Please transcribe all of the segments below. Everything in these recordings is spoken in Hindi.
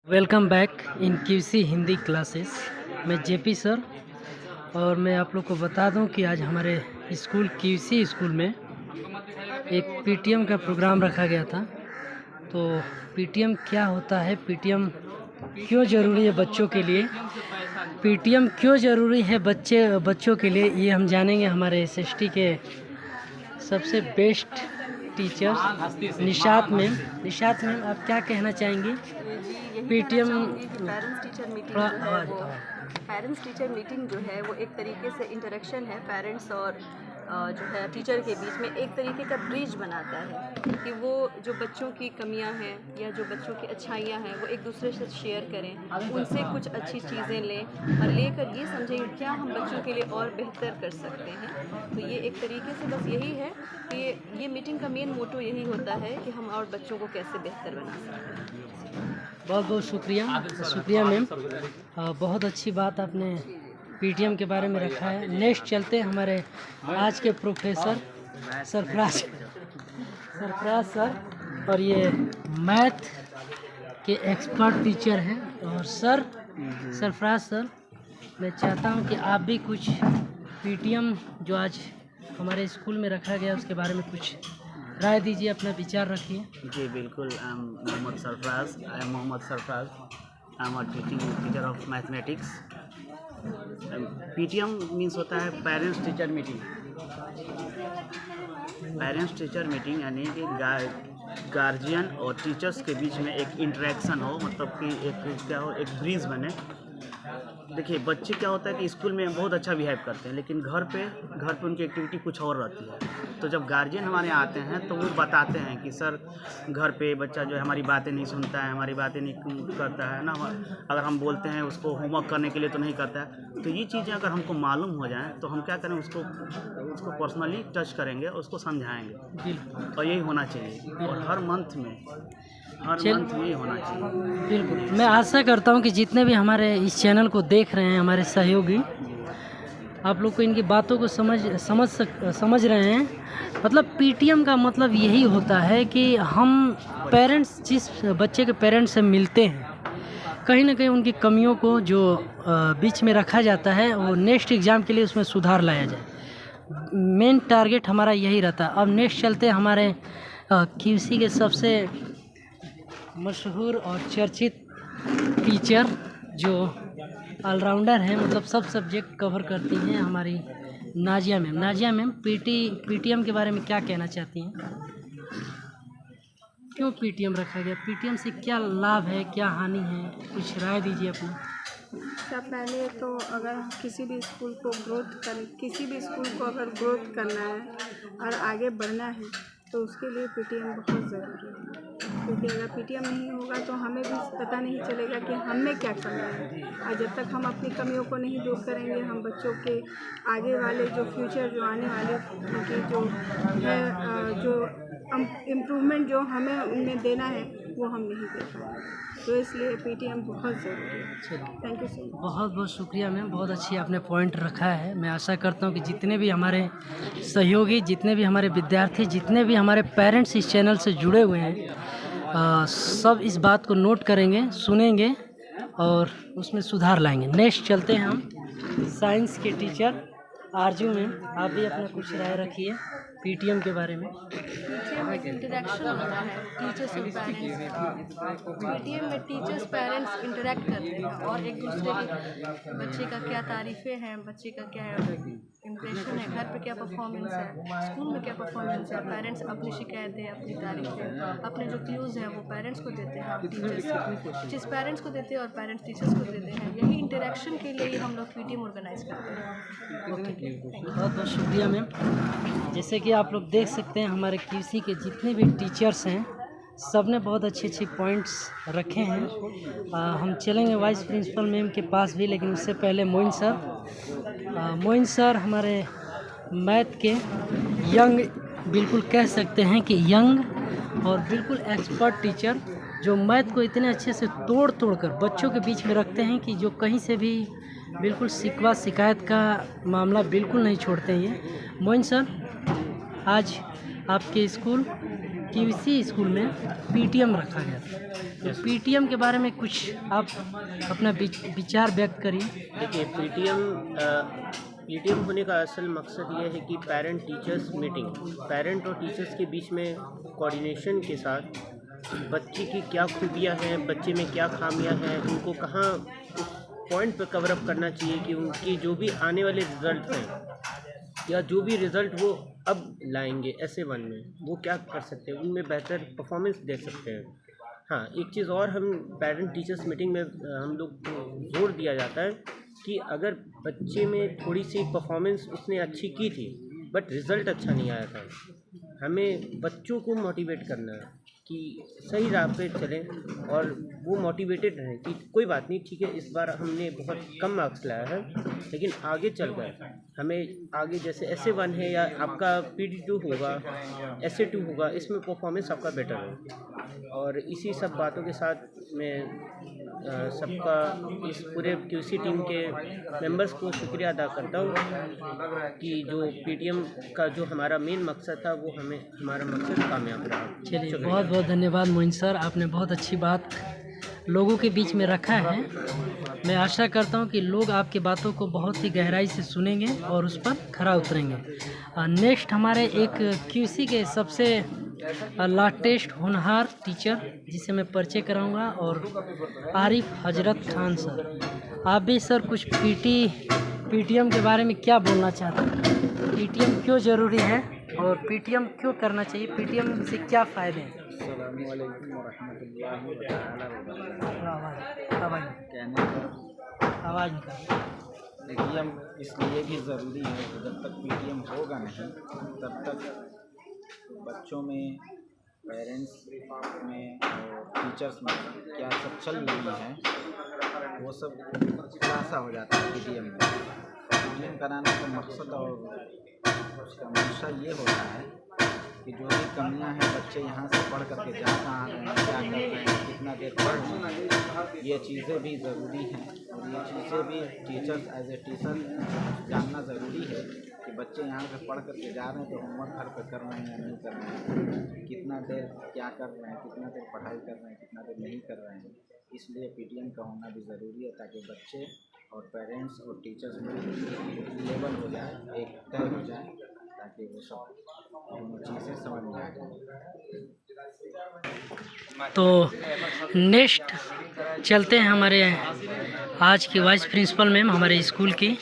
Welcome back in QC Hindi classes. मैं जेपी सर और मैं आप लोग को बता दूं कि आज हमारे स्कूल क्यूसी स्कूल में एक पीटीएम का प्रोग्राम रखा गया था। तो पीटीएम क्या होता है, पीटीएम क्यों ज़रूरी है बच्चों के लिए, पीटीएम क्यों ज़रूरी है बच्चों के लिए, ये हम जानेंगे हमारे एसएसटी के सबसे best teacher Nishat ma'am. Nishat ma'am, आप क्या कहना चाहेंगी? पीटीएम पेरेंट्स टीचर मीटिंग जो है वो एक तरीके से इंटरेक्शन है पेरेंट्स और जो है टीचर के बीच में, एक तरीके का ब्रिज बनाता है कि वो जो बच्चों की कमियां हैं या जो बच्चों की अच्छाइयां हैं वो एक दूसरे से शेयर करें, उनसे कुछ अच्छी चीज़ें लें और लेकर ये समझें क्या हम बच्चों के लिए और बेहतर कर सकते हैं। तो ये एक तरीके से बस यही है कि ये मीटिंग का मेन मोटो यही होता है कि हम और बच्चों को कैसे बेहतर बना सकते हैं। बहुत बहुत शुक्रिया मैम। बहुत अच्छी बात आपने पीटीएम के बारे में रखा है। नेक्स्ट चलते हैं हमारे आज के प्रोफेसर सरफराज सर, और ये मैथ के एक्सपर्ट टीचर हैं। और सर सरफराज सर, मैं चाहता हूं कि आप भी कुछ पीटीएम जो आज हमारे स्कूल में रखा गया उसके बारे में कुछ राय दीजिए, अपना विचार रखिए। जी बिल्कुल। I am Mohammad Sarfaraz. I am a teacher of mathematics. PTM means होता है parents teacher meeting. Parents teacher meeting यानी कि गार्जियन और टीचर्स के बीच में एक इंटरेक्शन हो, मतलब कि एक ब्रिज बने। देखिए, बच्चे क्या होता है कि स्कूल में बहुत अच्छा बिहेव करते हैं, लेकिन घर पे उनकी एक्टिविटी कुछ और रहती है। तो जब गार्जियन हमारे यहाँ आते हैं तो वो बताते हैं कि सर घर पे बच्चा जो है हमारी बातें नहीं सुनता है, हमारी बातें नहीं करता है ना, अगर हम बोलते हैं उसको होमवर्क करने के लिए तो नहीं करता है। तो ये चीज़ें अगर हमको मालूम हो जाएँ तो हम क्या करें, उसको पर्सनली टच करेंगे, उसको समझाएँगे। और यही होना चाहिए, और हर मंथ में यही होना चाहिए। बिल्कुल, मैं आशा करता हूं कि जितने भी हमारे इस चैनल को देख रहे हैं हमारे सहयोगी, आप लोग को इनकी बातों को समझ रहे हैं। मतलब पीटीएम का मतलब यही होता है कि हम पेरेंट्स जिस बच्चे के पेरेंट्स से मिलते हैं, कहीं ना कहीं उनकी कमियों को जो बीच में रखा जाता है वो नेक्स्ट एग्ज़ाम के लिए उसमें सुधार लाया जाए। मेन टारगेट हमारा यही रहता है। अब नेक्स्ट चलते हमारे क्यूसी के सबसे मशहूर और चर्चित टीचर जो ऑलराउंडर हैं, मतलब सब सब्जेक्ट कवर करती हैं, हमारी Nazia ma'am. Nazia ma'am, PTM के बारे में क्या कहना चाहती हैं? क्यों पीटीएम रखा गया? पीटीएम से क्या लाभ है, क्या हानि है? कुछ राय दीजिए अपनी। सब पहले तो अगर किसी भी स्कूल को अगर ग्रोथ करना है और आगे बढ़ना है तो उसके लिए पीटीएम बहुत ज़रूरी है। क्योंकि अगर पीटीएम नहीं होगा तो हमें भी पता नहीं चलेगा कि हमें क्या करना है, और जब तक हम अपनी कमियों को नहीं दूर करेंगे, हम बच्चों के आगे वाले जो फ्यूचर जो आने वाले उनकी जो है जो इम्प्रूवमेंट जो हमें उनमें देना है वो हम नहीं दे पाएंगे। तो इसलिए पीटीएम बहुत ज़रूरी है। Thank you so much. बहुत बहुत शुक्रिया मैम, बहुत अच्छी आपने पॉइंट रखा है। मैं आशा करता हूँ कि जितने भी हमारे सहयोगी, जितने भी हमारे विद्यार्थी, जितने भी हमारे पेरेंट्स इस चैनल से जुड़े हुए हैं, सब इस बात को नोट करेंगे, सुनेंगे और उसमें सुधार लाएंगे। नेक्स्ट चलते हैं हम साइंस के टीचर आरजू मैम। आप भी अपना कुछ राय रखिए पीटीएम के बारे में। पीटीएम एक इंटरेक्शन होता है टीचर्स और पेरेंट्स का। पीटीएम में टीचर्स पेरेंट्स इंटरेक्ट करते हैं और एक दूसरे के बच्चे का क्या तारीफ़ें हैं, बच्चे का क्या इम्प्रेशन है, घर पे क्या परफॉर्मेंस है, स्कूल में क्या परफॉर्मेंस है। पेरेंट्स अपनी शिकायतें, अपनी तारीफ़ें, अपने जो क्यूज़ हैं वो पेरेंट्स को देते हैं, टीचर्स पेरेंट्स को देते हैं और पेरेंट्स टीचर्स को देते हैं। यही इंटरेक्शन के लिए ही हम लोग पीटीएम ऑर्गेनाइज करते हैं। बहुत बहुत शुक्रिया मैम। जैसे कि आप लोग देख सकते हैं हमारे क्यूसी के जितने भी टीचर्स हैं सब ने बहुत अच्छे पॉइंट्स रखे हैं। हम चलेंगे वाइस प्रिंसिपल मैम के पास भी, लेकिन उससे पहले मोइन सर हमारे मैथ के यंग, बिल्कुल कह सकते हैं कि यंग और बिल्कुल एक्सपर्ट टीचर, जो मैथ को इतने अच्छे से तोड़ कर बच्चों के बीच में रखते हैं कि जो कहीं से भी बिल्कुल शिकवा शिकायत का मामला बिल्कुल नहीं छोड़ते हैं। मोइन सर, आज आपके स्कूल क्यूसी स्कूल में पीटीएम रखा गया था। तो पीटीएम के बारे में कुछ आप अपना विचार व्यक्त करिए। देखिए, पीटीएम होने का असल मकसद ये है कि पेरेंट टीचर्स मीटिंग, पेरेंट और टीचर्स के बीच में कोऑर्डिनेशन के साथ बच्चे की क्या खूबियाँ हैं, बच्चे में क्या खामियाँ हैं, उनको कहाँ उस पॉइंट पर कवर अप करना चाहिए कि उनकी जो भी आने वाले रिज़ल्ट हैं या जो भी रिज़ल्ट वो अब लाएंगे SA1 में, वो क्या कर सकते हैं, उनमें बेहतर परफॉर्मेंस दे सकते हैं। हाँ, एक चीज़ और हम पेरेंट टीचर्स मीटिंग में हम लोग को जोर दिया जाता है कि अगर बच्चे में थोड़ी सी परफॉर्मेंस उसने अच्छी की थी बट रिज़ल्ट अच्छा नहीं आया था, हमें बच्चों को मोटिवेट करना है कि सही राह पे चलें और वो मोटिवेटेड रहें कि कोई बात नहीं, ठीक है, इस बार हमने बहुत कम मार्क्स लाया है लेकिन आगे चलकर हमें आगे जैसे SA1 है या आपका PD2 होगा, SA2 होगा, इसमें परफॉर्मेंस आपका बेटर हो। और इसी सब बातों के साथ मैं सबका, इस पूरे QC टीम के मेंबर्स को शुक्रिया अदा करता हूँ कि जो PTM का जो हमारा मेन मकसद था वो हमारा मकसद कामयाब रहा। चलिए, बहुत बहुत धन्यवाद मोइन सर, आपने बहुत अच्छी बात लोगों के बीच में रखा है। मैं आशा करता हूं कि लोग आपकी बातों को बहुत ही गहराई से सुनेंगे और उस पर खरा उतरेंगे। नेक्स्ट हमारे एक QC के सबसे लाटेस्ट होनहार टीचर जिसे मैं परिचय कराऊंगा, और आरिफ हजरत खान सर। आप भी सर कुछ PTM के बारे में क्या बोलना चाहते हैं? PTM क्यों ज़रूरी है और PTM क्यों करना चाहिए? PTM से क्या फ़ायदे हैं? आवाज़ निकाल। पीटीएम इसलिए भी ज़रूरी है कि जब तक पीटीएम होगा नहीं तब तक बच्चों में, पेरेंट्स में और टीचर्स में क्या सब चल रही है वो सब खुलासा हो जाता है पीटीएम में। पीटीएम कराने का मकसद और उसका मंशा ये होता है कि जो भी कमियां हैं बच्चे यहाँ से पढ़ करके जा कहाँ रहे हैं, क्या कर रहे हैं, कितना देर पढ़ रहे हैं, ये चीज़ें भी ज़रूरी हैं। और ये चीज़ें भी टीचर्स एज ए टीचर जानना ज़रूरी है कि बच्चे यहाँ से पढ़ करके जा रहे हैं तो होमवर्क घर पर कर रहे हैं या नहीं कर रहे हैं, कितना देर क्या कर रहे हैं, कितना देर पढ़ाई कर रहे हैं, कितना देर नहीं कर रहे हैं। इसलिए पीटीएम का होना भी ज़रूरी है ताकि बच्चे और पेरेंट्स और टीचर्स में लेवल हो जाए, एक तय हो जाए, ताकि वो सब चीज़ें समझ में आ जाए। तो नेक्स्ट चलते हैं हमारे आज की वाइस प्रिंसिपल मैम हमारे स्कूल की।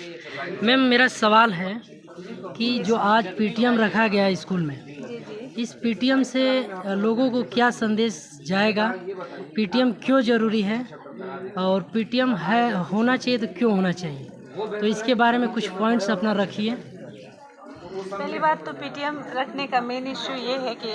मैम, मेरा सवाल है कि जो आज PTM रखा गया है स्कूल में, इस PTM से लोगों को क्या संदेश जाएगा? PTM क्यों ज़रूरी है और PTM है होना चाहिए तो क्यों होना चाहिए? तो इसके बारे में कुछ पॉइंट्स अपना रखिए। पहली बात तो पीटीएम रखने का मेन इशू ये है कि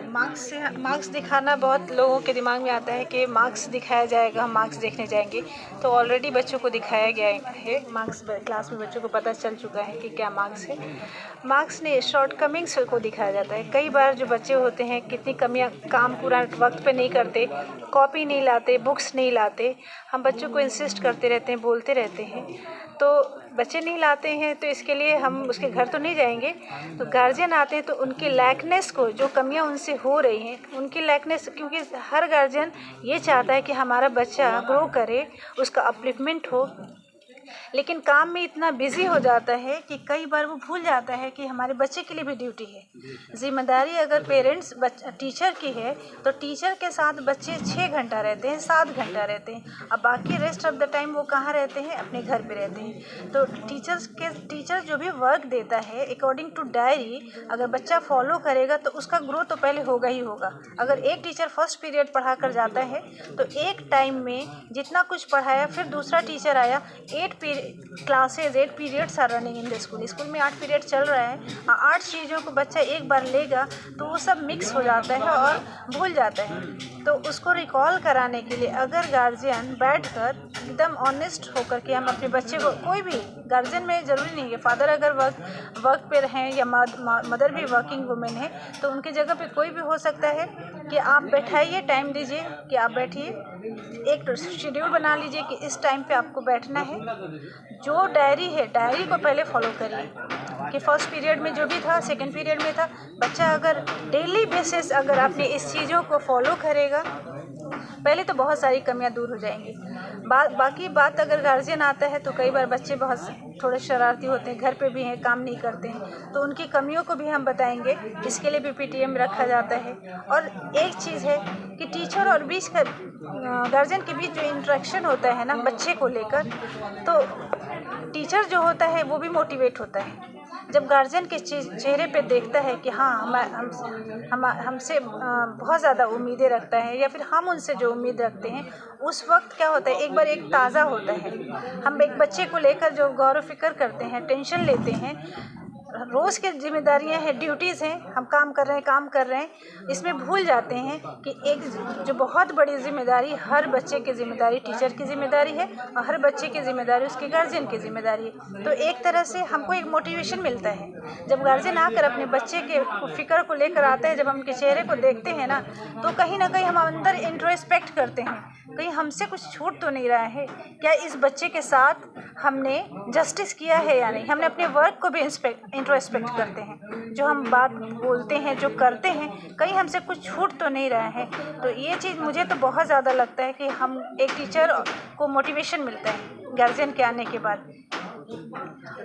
मार्क्स दिखाना बहुत लोगों के दिमाग में आता है कि मार्क्स दिखाया जाएगा, हम मार्क्स देखने जाएंगे। तो ऑलरेडी बच्चों को दिखाया गया है मार्क्स, क्लास में बच्चों को पता चल चुका है कि क्या मार्क्स है। मार्क्स ने शॉर्टकमिंग्स को दिखाया जाता है। कई बार जो बच्चे होते हैं कितनी कमियां, काम पूरा वक्त पे नहीं करते, कॉपी नहीं लाते, बुक्स नहीं लाते, हम बच्चों को इंसिस्ट करते रहते हैं, बोलते रहते हैं, तो बच्चे नहीं लाते हैं। तो इसके लिए हम उसके घर तो नहीं जाएंगे, तो गार्जियन आते हैं तो उनकी लैकनेस को, जो कमियां उनसे हो रही हैं उनकी लैकनेस, क्योंकि हर गार्जियन ये चाहता है कि हमारा बच्चा ग्रो करे, उसका अपलिफ्टमेंट हो, लेकिन काम में इतना बिजी हो जाता है कि कई बार वो भूल जाता है कि हमारे बच्चे के लिए भी ड्यूटी है। जिम्मेदारी अगर पेरेंट्स टीचर की है तो टीचर के साथ बच्चे 6 घंटा रहते हैं, 7 घंटा रहते हैं, अब बाकी रेस्ट ऑफ द टाइम वो कहाँ रहते हैं? अपने घर पे रहते हैं। तो टीचर जो भी वर्क देता है अकॉर्डिंग टू डायरी, अगर बच्चा फॉलो करेगा तो उसका ग्रोथ तो पहले होगा ही होगा। अगर एक टीचर फर्स्ट पीरियड पढ़ा कर जाता है तो एक टाइम में जितना कुछ पढ़ाया, फिर दूसरा टीचर आया, 8 periods are running in the school में 8 पीरियड चल रहा है। 8 चीज़ों को बच्चा एक बार लेगा तो वो सब मिक्स हो जाता है और भूल जाता है। तो उसको रिकॉल कराने के लिए अगर गार्जियन बैठकर एकदम ऑनेस्ट होकर के हम अपने बच्चे को, कोई भी गार्जियन में ज़रूरी नहीं है, फादर अगर वर्क पे रहें या मदर भी वर्किंग वुमेन है तो उनकी जगह पे कोई भी हो सकता है कि आप बैठाइए, टाइम दीजिए कि आप बैठिए, एक शेड्यूल बना लीजिए कि इस टाइम पे आपको बैठना है जो डायरी है, डायरी को पहले फॉलो करिए कि फर्स्ट पीरियड में जो भी था, सेकंड पीरियड में था। बच्चा अगर डेली बेसिस अगर आपने इस चीज़ों को फॉलो करेगा, पहले तो बहुत सारी कमियां दूर हो जाएंगी। बाकी बात अगर गार्जियन आता है तो कई बार बच्चे बहुत थोड़े शरारती होते हैं, घर पे भी हैं, काम नहीं करते हैं, तो उनकी कमियों को भी हम बताएंगे। इसके लिए भी पीटीएम रखा जाता है। और एक चीज़ है कि टीचर और बीच का गार्जियन के बीच जो इंटरेक्शन होता है ना बच्चे को लेकर, तो टीचर जो होता है वो भी मोटिवेट होता है। जब गार्जियन के चेहरे पे देखता है कि हाँ हमसे बहुत ज़्यादा उम्मीदें रखता है, या फिर हम उनसे जो उम्मीद रखते हैं, उस वक्त क्या होता है, एक बार एक ताज़ा होता है। हम एक बच्चे को लेकर जो गौर फिक्र करते हैं, टेंशन लेते हैं, रोज़ की जिम्मेदारियां हैं, ड्यूटीज़ हैं, हम काम कर रहे हैं, इसमें भूल जाते हैं कि एक जो बहुत बड़ी जिम्मेदारी, हर बच्चे की जिम्मेदारी टीचर की जिम्मेदारी है, और हर बच्चे की जिम्मेदारी उसके गार्जियन की जिम्मेदारी है। तो एक तरह से हमको एक मोटिवेशन मिलता है जब गार्जियन आकर अपने बच्चे के फ़िक्र को लेकर आता है। जब हम उनके चेहरे को देखते हैं ना, तो कहीं ना कहीं हम अंदर इंट्रोस्पेक्ट करते हैं, कहीं हमसे कुछ छूट तो नहीं रहा है क्या, इस बच्चे के साथ हमने जस्टिस किया है या नहीं। हमने अपने वर्क को भी इंट्रोस्पेक्ट करते हैं, जो हम बात बोलते हैं, जो करते हैं, कहीं हमसे कुछ छूट तो नहीं रहा है। तो ये चीज़ मुझे तो बहुत ज़्यादा लगता है कि हम एक टीचर को मोटिवेशन मिलता है गार्जियन के आने के बाद।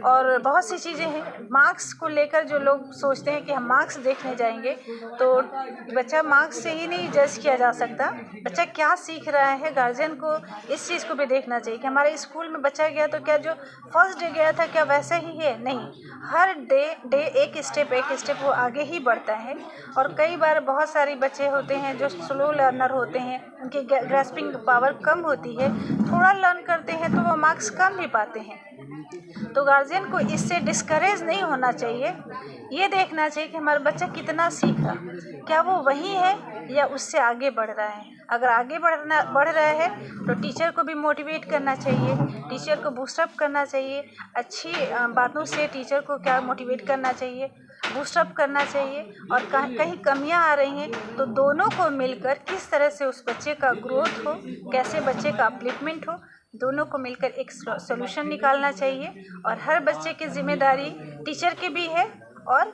और बहुत सी चीज़ें हैं मार्क्स को लेकर, जो लोग सोचते हैं कि हम मार्क्स देखने जाएंगे, तो बच्चा मार्क्स से ही नहीं जज किया जा सकता। बच्चा क्या सीख रहा है, गार्जियन को इस चीज़ को भी देखना चाहिए कि हमारे स्कूल में बच्चा गया तो क्या जो फर्स्ट डे गया था क्या वैसा ही है, नहीं, हर डे एक स्टेप वो आगे ही बढ़ता है। और कई बार बहुत सारे बच्चे होते हैं जो स्लो लर्नर होते हैं, उनकी ग्रास्पिंग पावर कम होती है, थोड़ा लर्न करते हैं तो वो मार्क्स कम भी पाते हैं। तो गार्जियन को इससे डिस्करेज नहीं होना चाहिए, ये देखना चाहिए कि हमारा बच्चा कितना सीखा, क्या वो वही है या उससे आगे बढ़ रहा है। अगर आगे बढ़ रहा है तो टीचर को भी मोटिवेट करना चाहिए, टीचर को बूस्टअप करना चाहिए, अच्छी बातों से टीचर को क्या मोटिवेट करना चाहिए, बूस्टअप करना चाहिए। और कहीं कमियां आ रही हैं तो दोनों को मिलकर किस तरह से उस बच्चे का ग्रोथ हो, कैसे बच्चे का अपलिफ्टमेंट हो, दोनों को मिलकर एक सॉल्यूशन निकालना चाहिए। और हर बच्चे की जिम्मेदारी टीचर की भी है और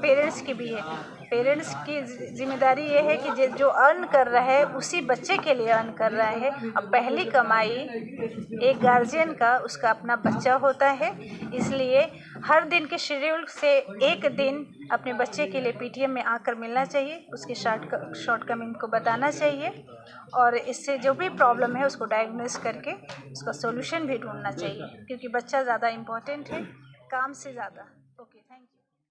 पेरेंट्स की भी है। पेरेंट्स की जिम्मेदारी ये है कि जो अर्न कर रहा है उसी बच्चे के लिए अर्न कर रहा है। अब पहली कमाई एक गार्जियन का उसका अपना बच्चा होता है, इसलिए हर दिन के शेड्यूल से एक दिन अपने बच्चे के लिए पीटीएम में आकर मिलना चाहिए, उसके शॉर्टकमिंग को बताना चाहिए, और इससे जो भी प्रॉब्लम है उसको डायग्नोस करके उसका सॉल्यूशन भी ढूंढना चाहिए, क्योंकि बच्चा ज़्यादा इम्पोर्टेंट है काम से ज़्यादा। Okay, thank you.